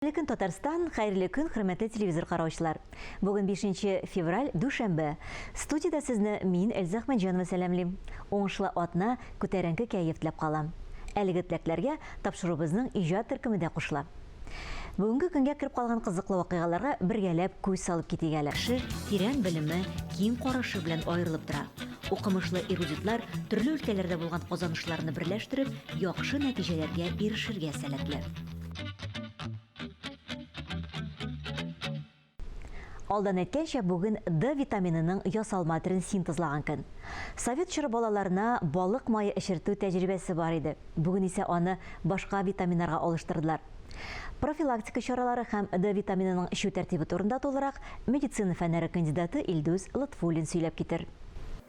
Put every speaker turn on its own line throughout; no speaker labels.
Lekin Татарстан, xayrli kun, hürmetli televizor qarovchilar. Bugun 5 fevral, dushanba. Studiyada sizni men Elza Ahmadjonova salamlayman. O'ng'ishli otna, ko'tarinki kayf tilab qolam. Әлеге теләкләргә тапшырубызның иҗат төркемендә кушыла. Бүгенге көнгә кирип калган кызыклы вакыйгаларга бергәләп күз салып китик әле. Кеше тирән белеме, киң карашы белән аерылып тора. Укымышлы эрудитлар төрле өлкәләрдә булган казанышларны берләштереп, яхшы нәтиҗәләргә ирешергә сәләтле. Алдан әйткәнчә, бүген D витаминының ясалма төрен синтезлаган көн. Совет чоры балаларына балык майы эчертү тәҗрибәсе бар иде. Бүген исә аны башка витаминнарга алыштырдылар. Профилактика чаралары һәм D витаминының эчү тәртибе турында толырак медицина фәннәре кандидаты Илдус Латфуллин сөйләп китер.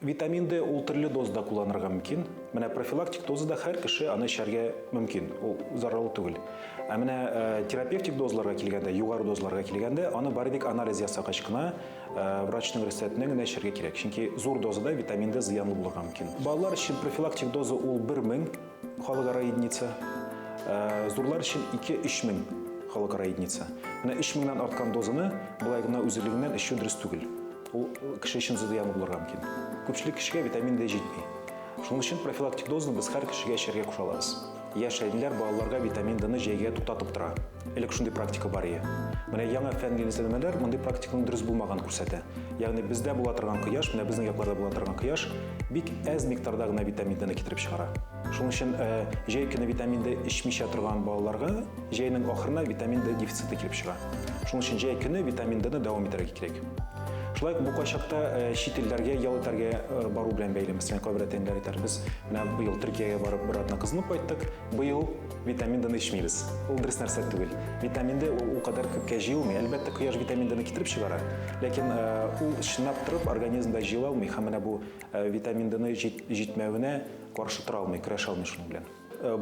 Витамин D ул төрле дозда кулланырга мөмкин. Менә профилактик дозада һәр кеше аны эчәргә мөмкин. Ул зарарлы түгел. Ә менә терапевтик дозларга килгәндә, югары дозларга килгәндә, аны бардык анализ ясагач кына врачның рецептын генә эчәргә кирәк. Чөнки зур дозада витамин D зыянлы булырга мөмкин. Балалар өчен профилактик доза ул 1000 халыкара единица. Зурлар өчен 2-3000 халыкара единица. Менә 3000нан арткан дозаны булай гына үзлегеннән эчү дөрес түгел. Ул кеше өчен зыянлы булырга мөмкин. Күпчелек кешегә витамин D җитми. Шуның өчен профилактик дозаны без һәр кешегә эчәргә кушабыз. Яшь әйләр балаларга витамин D-ны җәйгә туктатып тора. Элек шундый практика бар иде. Менә яңа фәнни изләнмәләр мондый практиканың дөрес булмаган күрсәтә. Ягъни бездә була торган кояш, менә безнең якларда була торган кояш бик әз микътарда гына витамин D-ны китереп чыгара. Шуның өчен җәй көне витамин D эчмичә торган балаларга җәйнең ахырына витамин D дефициты килеп чыга. Шуның өчен җәй көне витамин D-ны дәвам итәргә кирәк. Шулай бу кайчакта чит илләргә, ял итәргә бару белән бәйле. Мәсәлән, кабирәтәннәр итәр. Без менә быел Төркиягә барып бер атна кызынып кайттык. Быел витамин D-ны эчмибез. Ул дөрес нәрсә түгел. Витамин D ул кадәр күпкә җыелмый. Әлбәттә, кояш витамин D-ны китереп чыгара. Ләкин ул чынлап торып организмда җыела алмый һәм менә бу витамин D-ны җитмәвенә каршы тора алмый, көрәшә алмый шуның белән.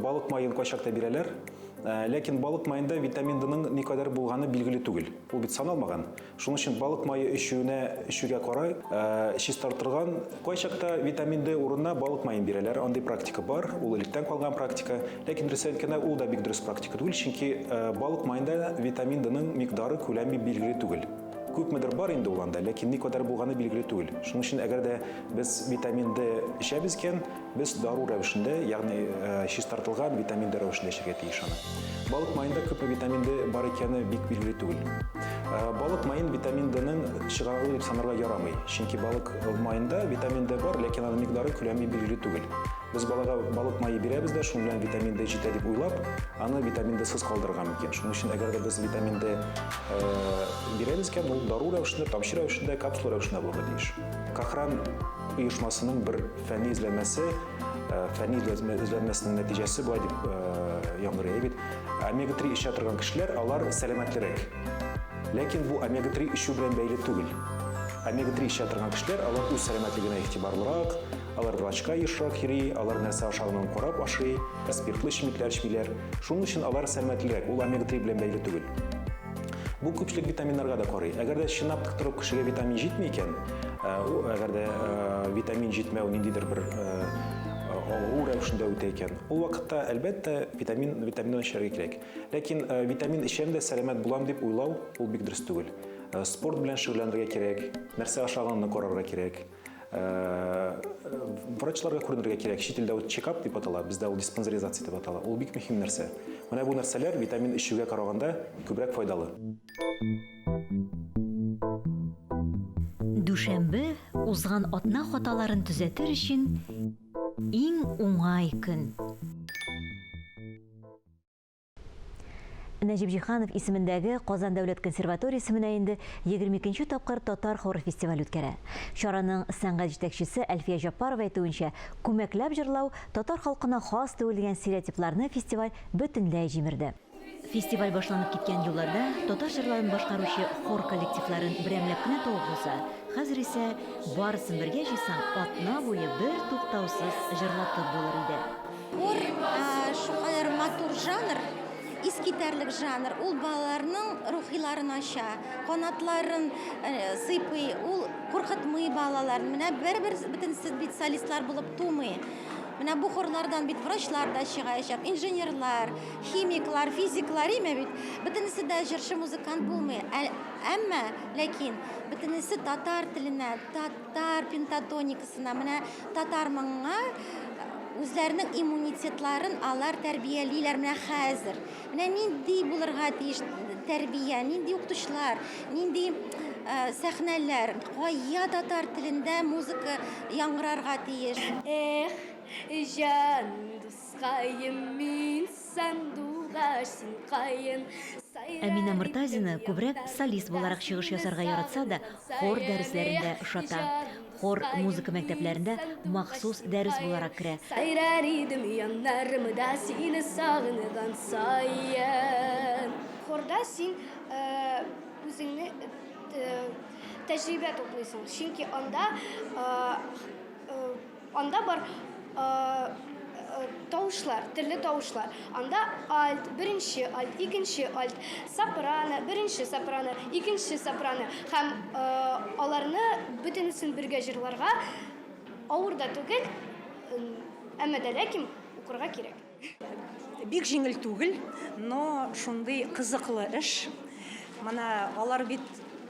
Балык майын кайчакта бирәләр. Ләкин балык майында витамин D-ның никадәр булганы билгеле түгел. Ул бит саналмаган. Шуның өчен балык майы эчүгә карай чистартылган кайчакта витамин D урынына балык майын бирәләр. Андый практика бар. Ул электән калган практика. Ләкин рәсәткәнә ул да бик дөрес практика түгел, чөнки балык майында витамин D-ның микъдары күләме билгеле түгел. Күпмедер бар инде ул анда, ләкин никадәр булганы билгеле түгел. Шуның өчен әгәр дә без витамин D эчәбез икән, без дару рәвешендә, ягъни чистартылган витамин D рәвешендә эчәргә тиеш аны. Балык майында күп витамин D бар икәне бик билгеле түгел. Балык майын витамин D-ның чыгагы дип санарга ярамый. Чөнки балык майында витамин D бар, ләкин аның микъдары күләме билгеле түгел. Без балага балык майы бирәбез дә, шуның белән витамин D җитә дип уйлап, аны витамин D-сыз калдырырга мөмкин. Шуның өчен әгәр дә без витамин D бирәбез икән, ул дару рәвешендә, тамчы рәвешендә, капсула рәвешендә булырга тиеш. Кахран оешмасының бер фәнни изләнмәсе, изләнмәсенең нәтиҗәсе булай дип яңгырый бит. Омега-3 эчә торган кешеләр, алар сәламәтлерәк. Ләкин бу омега-3 эчү белән бәйле түгел. Омега-3 эчә торган кешеләр, алар үз сәламәтлегенә игътибарлырак, алар врачка ешрак йөри, алар нәрсә ашавын карап ашый, спиртлы эчемлекләр эчмиләр. Шуның өчен алар сәламәтлерәк, ул омега-3 белән бәйле түгел. Бу күпчелек витаминнарга да карый. Әгәр дә чынлап торып кешегә витамин җитми икән, әгәр дә витамин җитмәү ниндидер бер авыру рәвешендә үтә икән, ул вакытта әлбәттә витаминны эчәргә кирәк. Ләкин витамин эчәм дә сәламәт булам дип уйлау ул бик дөрес түгел. Спорт белән шөгыльләнергә кирәк, нәрсә ашаганны карарга кирәк. Врачларга күренергә кирәк. Чит илдә ул чекап дип атала, бездә ул диспансеризация дип атала. Ул бик мөһим нәрсә. Менә бу нәрсәләр витамин эчүгә караганда күбрәк файдалы.
Дүшәмбе узган атна хаталарын төзәтер өчен иң уңай көн. Нәҗип Җиһанов исемендәге Казан дәүләт консерваториясе менә инде 22нче тапкыр Татар хоры фестиваль үткәрә. Чараның сәнгать җитәкчесе Әлфия Җаппарова әйтүенчә, күмәкләп җырлау татар халкына хас түгелгән стереотипларны фестиваль бөтенләй җимерде. Фестиваль башланып киткән елларда татар җырларын башкаручы хор коллективларын берәмләп кенә табып булса, хәзер исә барысын бергә җыйсаң, атна буе бер туктаусыз җырлатып булыр иде.
Хор шулай матур жанр, искитәрлек жанр, ул балаларның рухиларын ача, канатларын сыйпый, ул куркытмый балаларны. Менә бер бөтен специалистлар булып тумый. Менә бу хорлардан бит врачлар да чыгаячак, инженерлар, химиклар, физиклар име бит. Бөтенесе дә җырчы музыкант булмый. Әмма, ләкин бөтенесе татар теленә, татар пентатоникасына, менә татар моңа үзләренең иммунитетларын алар тәрбиялиләр менә хәзер. Менә нинди булырга тиеш тәрбия, нинди укытучылар, нинди сәхнәләр, кая татар телендә музыка яңгырарга тиеш.
Жан дускайым мин сандугаш син кайын.
Әминә Мортазина күбрәк солист буларак чыгыш ясарга яратса да, хор дәресләрендә ошата. Хор музыка мәктәпләрендә махсус дәрес буларак керә.
Сайрар идем яннарымда сине сагынган сайын. Хорда син үзеңне тәҗрибә туплыйсың. Чөнки анда бар тавышлар, төрле тавышлар. Анда альт, беренче альт, икенче альт, сопрано, беренче сопрано, икенче сопрано. Һәм аларны бөтенесен бергә җырларга авыр да түгел, әмма дә ләкин укырга кирәк.
Бик җиңел түгел, но шундый кызыклы эш. Менә алар бит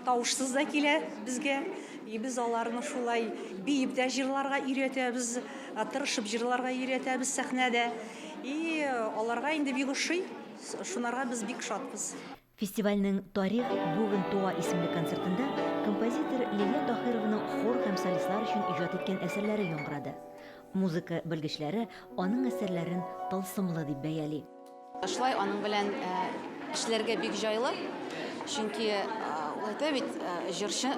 тавышсыз да килә безгә. Biz аларны шулай биеп дә җырларга өйрәтәбез, тырышып җырларга өйрәтәбез сәхнәдә. И аларга инде бик ошый. Шунарга без бик шатбыз.
Фестивальнең «Тарих бүген туа» исемле концертында композитор Лилия Тахировның хор һәм солистлар өчен иҗат иткән әсәрләре яңгырады. Музыка белгечләре аның әсәрләрен тылсымлы дип бәяли.
Шулай аның белән эшләргә бик җайлы. Чөнки ул әйтә бит, җырчы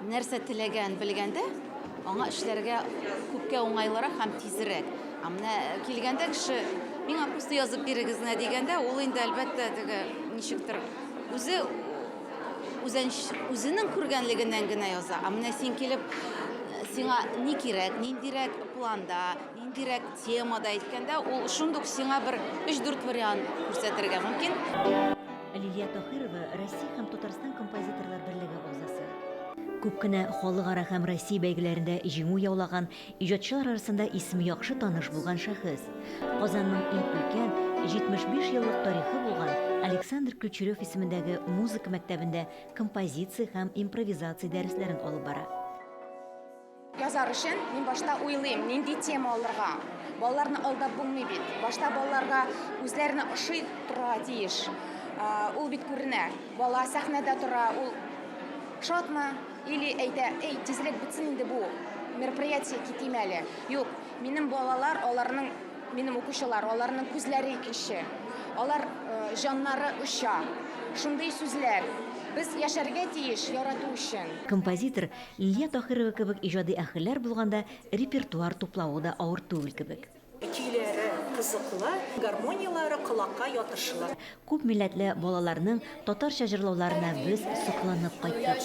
нәрсә теләгән белгәндә, аңа эшләргә күпкә уңайлырак һәм тизрәк. Менә килгәндә кеше миңа просто язып бирегез дигәндә, ул инде әлбәттә теге ничектер үзенең күргәнлегеннән генә яза. Менә син килеп сиңа ни кирәк, ниндирәк планда, ниндирәк темада әйткәндә, ул шундук сиңа бер 3-4 вариант күрсәтергә мөмкин.
Лилия Тахирова Россия һәм Татарстан композиторлар берлеге әгъзасы. Күп кенә халыкара һәм Россия бәйгеләрендә җиңү яулаган иҗатчылар арасында исеме яхшы таныш булган шәхес. Казанның иң өлкән 75 еллык тарихы булган Александр Ключерев исемендәге музыка мәктәбендә композиция һәм импровизация дәресләрен алып бара.
Язар өчен мин башта уйлыйм, нинди тема алырга. Балаларны алдап булмый бит. Башта балаларга үзләренә ошый тора тиеш. Ул бит күренә. Бала сәхнәдә тора, ул шатмы или әйтә, тизрәк битсен инде бу мероприятие китим әле. Юк, минем балалар, минем укучылар, аларның күзләре икенче. Алар җаннары уша. Шундый сүзләр. Без яшәргә тиеш, ярату өчен.
Композитор Лилия Тахирова кебек иҗади әһелләр булганда репертуар туплауы да авыр түгел кебек.
Көйләре кызыклы, гармониялары колакка ятышлы.
Күп милләтле балаларның татарча җырлауларына без сокланып кайттык.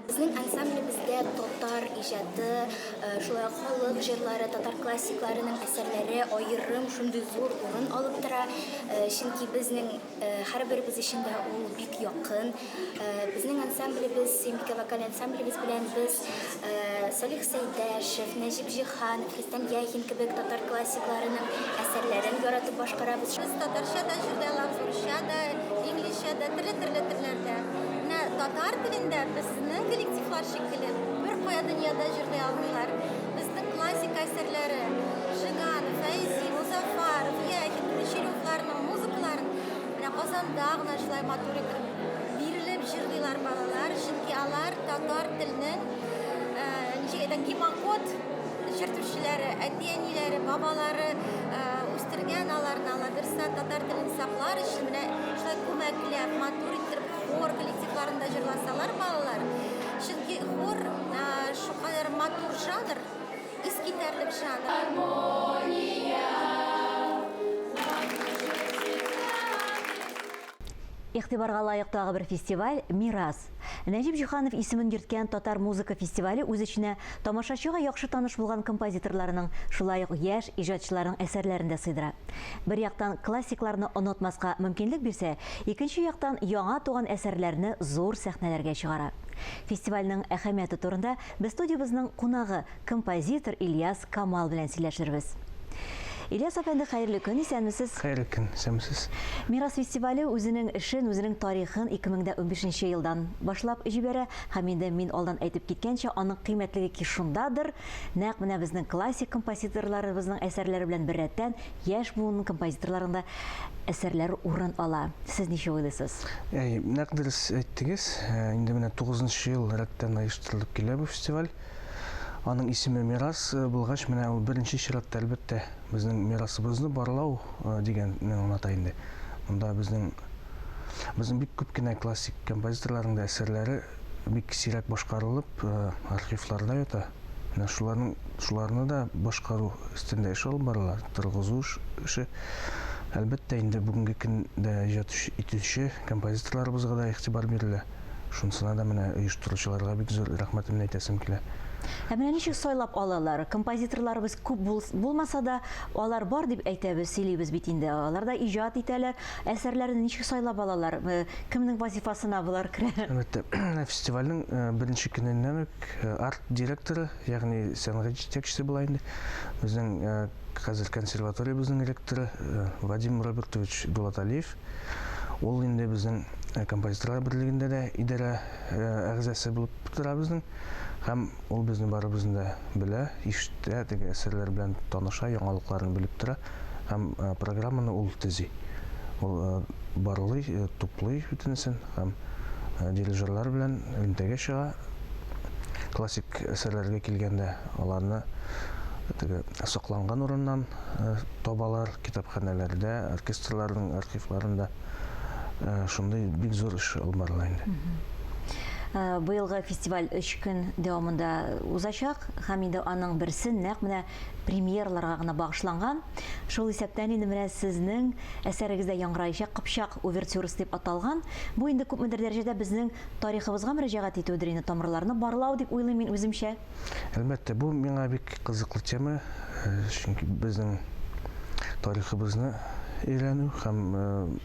Безнең ансамблебездә татар иҗаты, шулай халык җырлары, татар классикларының әсәрләре аерым шундый зур урын алып тора. Чөнки безнең һәрберебез өчен дә ул бик якын. Безнең ансамблебез, Сембика вокаль ансамблебез белән без Салих Сәйдәшев, Нәҗип Җиһанов, Христиан Яхин кебек татар классикларының әсәрләрен яратып башкарабыз.
Biz tatarcha da җырлыйлар, урысча да, инглизчә да, төрле телләрдә. Татар телендә безнең коллективлар шикелле бер кая дөньяда җырлый алмыйлар. Безнең классик әсәрләре Жиганов, Фәйзи, Музафаров, Яхин, Ключеревларның музыкаларын менә Казанда гына шулай матур итеп бирелеп җырлыйлар балалар, чөнки алар татар теленең гимакод җыртучылары, әти-әниләре, бабалары үстергән аларны, берсе татар телен саклар өчен менә шулай күмәкләп матур итеп хор коллективларында җырласалар балалар. Чөнки хор шулкадәр матур жанр, искитәрлек жанр.
Игътибарга лайык тагы бер фестиваль «Мирас». Нәҗип Җиһанов исемен йөрткән татар музыка фестивале үз эченә тамашачыга яхшы таныш булган композиторларның, шулай ук яшь иҗатчыларның әсәрләрен дә сыйдыра. Бер яктан классикларны онытмаска мөмкинлек бирсә, икенче яктан яңа туган әсәрләрне зур сәхнәләргә чыгара. Фестивальнең әһәмияте турында без студиябызның кунагы композитор Ильяс Камал белән сөйләшербез. Ильяс әфәнде, хәерле көн, исәнмесез?
Хәерле көн, исәнмесез.
Мирас фестивале үзенең эшен, үзенең тарихын 2015 елдан башлап җибәрә, һәм инде мин алдан әйтеп киткәнчә, аның кыйммәтлеге ки шундадыр. Нәкъ менә безнең классик композиторларыбызның әсәрләре белән беррәттән яшь буын композиторларында әсәрләре урын ала. Сез ничә уйлыйсыз?
Нәкъ дөрес әйттегез. Инде менә 9нчы ел рәттән оештырылып килә бу фестиваль. Аның исеме Мирас булгач, менә ул беренче чиратта әлбәттә безнең мирасыбызны барлау дигән мен уната инде. Монда безнең бик күп кенә классик композиторларның да әсәрләре бик сирәк башкарылып, архивларда ята. Менә шуларны да башкару өстендә эш алып баралар, торгызу эше. Әлбәттә инде бүгенге көндә иҗат итүче композиторларыбызга да игътибар бирелә. Шунысына да менә оештыручыларга бик зур рәхмәтемне әйтәсем килә.
Менә ничек сайлап алалар? Композиторларыбыз күп булмаса да, алар бар дип әйтәбез, сөйлибез бит инде. Алар да иҗат итәләр, әсәрләрне ничек сайлап алалар? Кемнең вазифасына булар керә?
Әлбәттә, фестивальнең беренче көненнән үк арт директоры, ягъни сәнгать җитәкчесе була инде. Безнең хәзер консерваториябызның ректоры Вадим Робертович Дулаталиев. Ул инде безнең композиторлар берлегендә дә идарә әгъзасы булып тора безнең. Һәм ул безне барыбызны да белә, ишетә, теге әсәрләр белән таныша, яңалыкларын белеп тора. Һәм программаны ул төзи. Ул барлый, туплый бөтенесен, һәм дирижерлар белән элемтәгә чыга. Классик әсәрләргә килгәндә аларны теге сакланган урыннан табалар, китапханәләрдә, оркестрларның архивларында. Шундый бик зур эш алып барыла инде.
Быелгы фестиваль 3 көн дәвамында узачак, һәм инде аның берсе нәкъ менә премьерларга гына багышланган. Шул исәптән инде менә сезнең әсәрегездә яңгыраячак Кыпчак увертюрасы дип аталган. Бу инде күпмедер дәрәҗәдә безнең тарихыбызга мөрәҗәгать итүдер инде, тамырларны барлау дип уйлыйм мин үземчә.
Әлбәттә, бу миңа бик кызыклы тема, чөнки безнең тарихыбызны өйрәнү һәм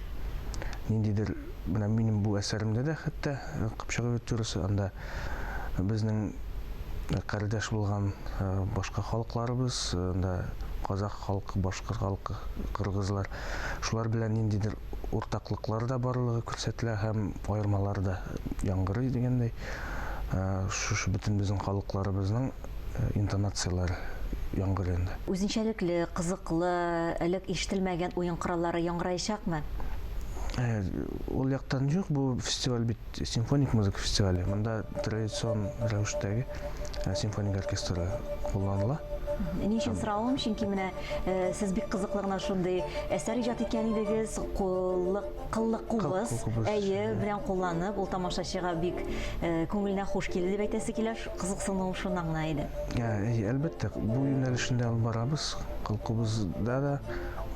ниндидер менә минем бу әсәремдә дә хәтта Кыпчак увертюрасы, анда безнең кардәш булган башка халыкларыбыз, анда казак халкы, башкорт халкы, кыргызлар, шулар белән ниндидер уртаклыклар да барлыгы күрсәтелә һәм аермалар да яңгырый дигәндәй. Шушы бөтен безнең халыкларыбызның интонациялары яңгырый инде.
Үзенчәлекле, кызыклы, элек ишетелмәгән уен кораллары яңгыраячакмы?
Ул яктан юк, бу фестиваль бит симфоник музыка фестивале. Монда традицион рәвештәге симфоник оркестры кулланыла.
Ни өчен соравым, чөнки менә сез бик кызыклы гына шундый әсәр иҗат иткән идегез, кыллык кубыз, белән кулланып, ул тамашачыга бик күңеленә хуш килде дип әйтәсе килә, кызыксынуым шуннан гына иде.
Әлбәттә, бу юнәлешендә алып барабыз, кыл кубызда да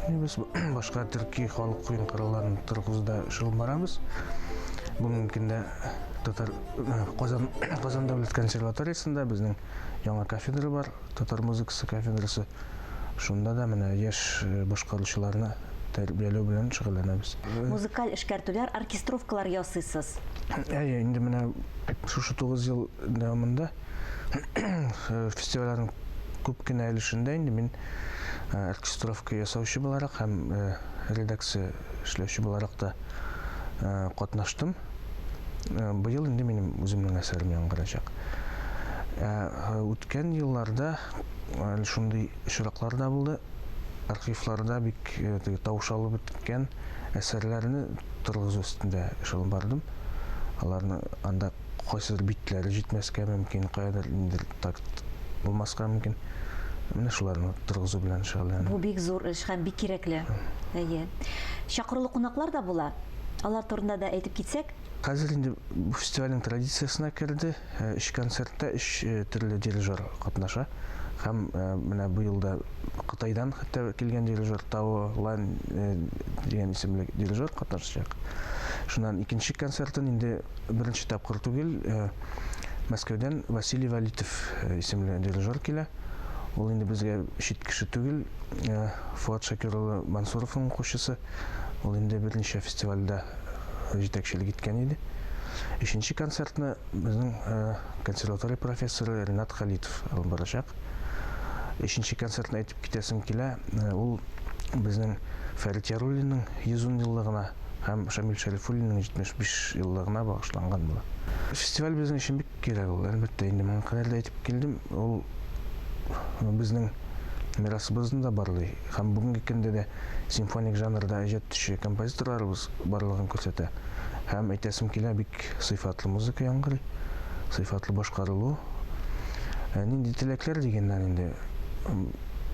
biz başka Türkiye halk oyun karalarını Türküz'de şıl barabız. Bugün günde Tatar Kazan Devlet Konservatoriyasında bizning yangi kafedra var, Tatar muzikası kafedrası. Şunda da менә яшь башкаручыларны тәрбияләү белән шөгыльләнәбез.
Музыкаль эшкәртүләр, оркестровкалар ясыйсыз.
Инде менә шушы 9 ел дәвамында фестивальләрнең күп кенә өлешендә инде мин оркестровка ясаучы буларак һәм редакция эшләүче буларак да катнаштым. Быел инде минем үземнең әсәрем яңгырачак. Үткән елларда шундый очраклар да булды. Архивларда бик тавыш алып беткән әсәрләрне торгызу өстендә эш алып бардым. Аларны анда кайсыдыр битләре җитмәскә мөмкин, каядыр инде такт булмаска мөмкин. Менә шуларны торгызу белән шөгыльләнәм.
Бу бик зур эш һәм бик кирәкле. Чакырылу кунаклар да була. Алар турында да әйтеп китсәк?
Хәзер инде бу фестивальнең традициясына керде. 3 концертта 3 төрле дирижер катнаша. Һәм менә бу елда Кытайдан хәтта килгән дирижер Тао Лан дигән исемле дирижер катнашачак. Шуннан икенче концертын инде беренче тапкыр түгел Мәскәүдән Василий Валитов исемле дирижер килә. Ул инде безгә чит кеше түгел, Фуат Шакир улы Мансуровның кушчысы. Ул инде берничә фестивальдә җитәкчелек иткән иде. Ишенче концертны безнең консерватория профессоры Ринат Халитов алып барачак. Ишенче концертны әйтеп китәсем килә, ул безнең Фәрит Яруллинның 110 еллыгына һәм Шамил Шәрифуллинның 75 еллыгына багышланган була. Фестиваль безнең өчен бик кирәк ул. Әлбәттә, инде мен кадәрле әйтеп килдем, ул безнең мирасыбызны да барлый. Һәм бүгенге көндә дә симфоник жанрда иҗат итүче композиторларыбыз барлыгын күрсәтә. Һәм әйтәсем килә, бик сыйфатлы музыка яңгырый, сыйфатлы башкарылу. Нинди теләкләр дигәннән инде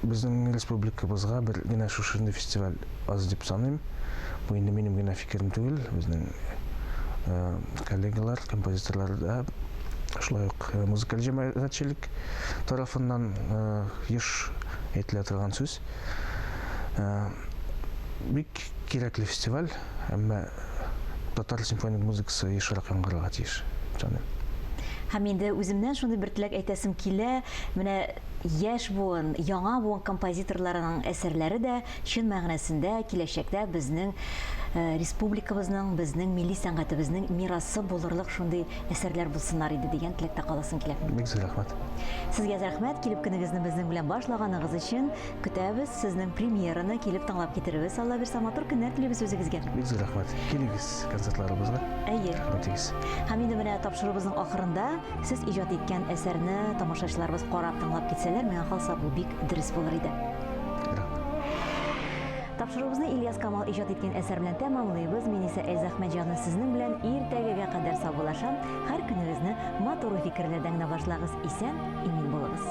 безнең республикабызга бер генә шушындай фестиваль аз дип саныйм. Бу инде минем генә фикерем түгел, безнең коллегалар, композиторлар да шулай ук музыкаль җәмәгатьчелек тарафыннан еш әйтелә торган сүз. Бик кирәкле фестиваль, әмма татар симфоник музыкасы ешрак яңгырырга тиеш.
Һәм инде үземнән шундый бер теләк әйтәсем килә, менә яшь буын, яңа буын композиторларының әсәрләре дә чын мәгънәсендә киләчәктә безнең республикабызның, безнең милли сәнгатебезнең мирасы булырлык шундый әсәрләр булсыннар иде дигән теләктә каласым килә.
Бик зур рәхмәт.
Сезгә рәхмәт, килеп көнегезне безнең белән башлаганыгыз өчен. Көтәбез сезнең премьераны, килеп тыңлап китерегез. Алла бирсә, матур көннәр телибез үзегезгә.
Бик зур рәхмәт. Килегез концертларыбызга.
Әйе.
Рәхмәтегез.
Һәм инде менә тапшыруыбызның ахырында сез иҗат иткән әсәрне тамашачыларыбыз карап тыңлап китсәләр, миңа калса бу бик дөрес булыр иде. Тапшыруыбызны Ильяс Камал иҗат иткән әсәр белән тәмамлыйбыз. Мин исә Эльза Әхмәтҗанова сезнең белән иртәгәгә кадәр саубуллашам. Һәр көнегезне матур фикерләрдән генә башлагыз. Исән, имин булыгыз.